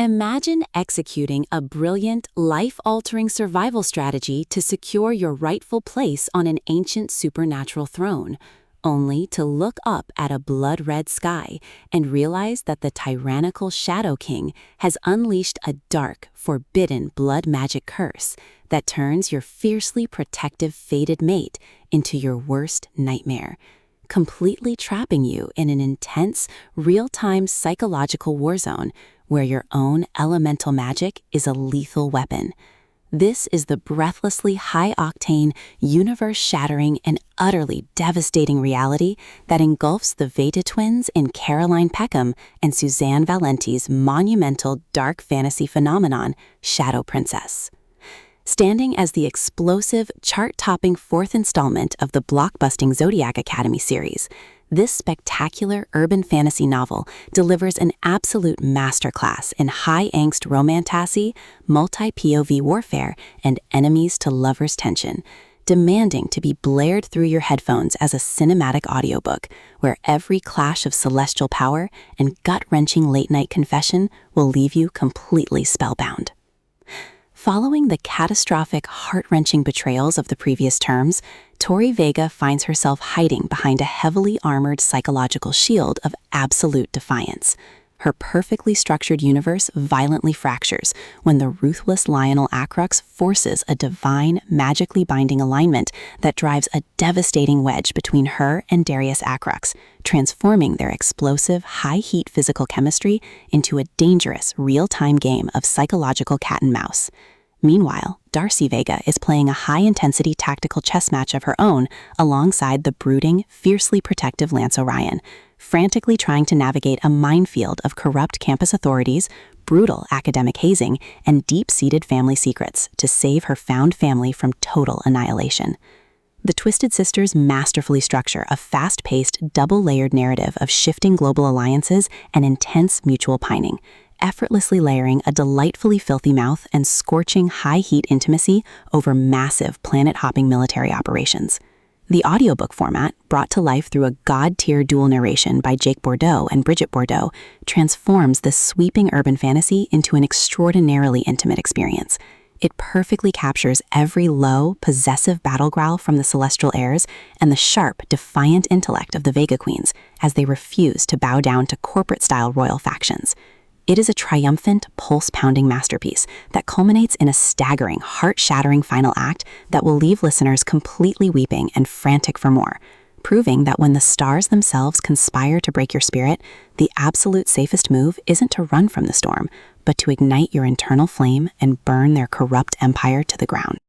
Imagine executing a brilliant, life-altering survival strategy to secure your rightful place on an ancient supernatural throne, only to look up at a blood-red sky and realize that the tyrannical Shadow King has unleashed a dark, forbidden blood magic curse that turns your fiercely protective fated mate into your worst nightmare, completely trapping you in an intense, real-time psychological war zone where your own elemental magic is a lethal weapon. This is the breathlessly high-octane, universe-shattering, and utterly devastating reality that engulfs the Vega twins in Caroline Peckham and Susanne Valenti's monumental dark fantasy phenomenon, Shadow Princess. Standing as the explosive, chart-topping fourth installment of the blockbusting Zodiac Academy series, this spectacular urban fantasy novel delivers an absolute masterclass in high-angst romantasy, multi-POV warfare, and enemies-to-lovers tension, demanding to be blared through your headphones as a cinematic audiobook, where every clash of celestial power and gut-wrenching late-night confession will leave you completely spellbound. Following the catastrophic, heart-wrenching betrayals of the previous terms, Tory Vega finds herself hiding behind a heavily armored psychological shield of absolute defiance. Her perfectly structured universe violently fractures when the ruthless Lionel Acrux forces a divine, magically binding alignment that drives a devastating wedge between her and Darius Acrux, transforming their explosive, high-heat physical chemistry into a dangerous, real-time game of psychological cat and mouse. Meanwhile, Darcy Vega is playing a high-intensity tactical chess match of her own alongside the brooding, fiercely protective Lance Orion, frantically trying to navigate a minefield of corrupt campus authorities, brutal academic hazing, and deep-seated family secrets to save her found family from total annihilation. The Twisted Sisters masterfully structure a fast-paced, double-layered narrative of shifting global alliances and intense mutual pining, effortlessly layering a delightfully filthy mouth and scorching high-heat intimacy over massive planet-hopping military operations. The audiobook format, brought to life through a god-tier dual narration by Jake Bordeaux and Bridget Bordeaux, transforms this sweeping urban fantasy into an extraordinarily intimate experience. It perfectly captures every low, possessive battle growl from the Celestial Heirs and the sharp, defiant intellect of the Vega Queens as they refuse to bow down to corporate-style royal factions. It is a triumphant, pulse-pounding masterpiece that culminates in a staggering, heart-shattering final act that will leave listeners completely weeping and frantic for more, proving that when the stars themselves conspire to break your spirit, the absolute safest move isn't to run from the storm, but to ignite your internal flame and burn their corrupt empire to the ground.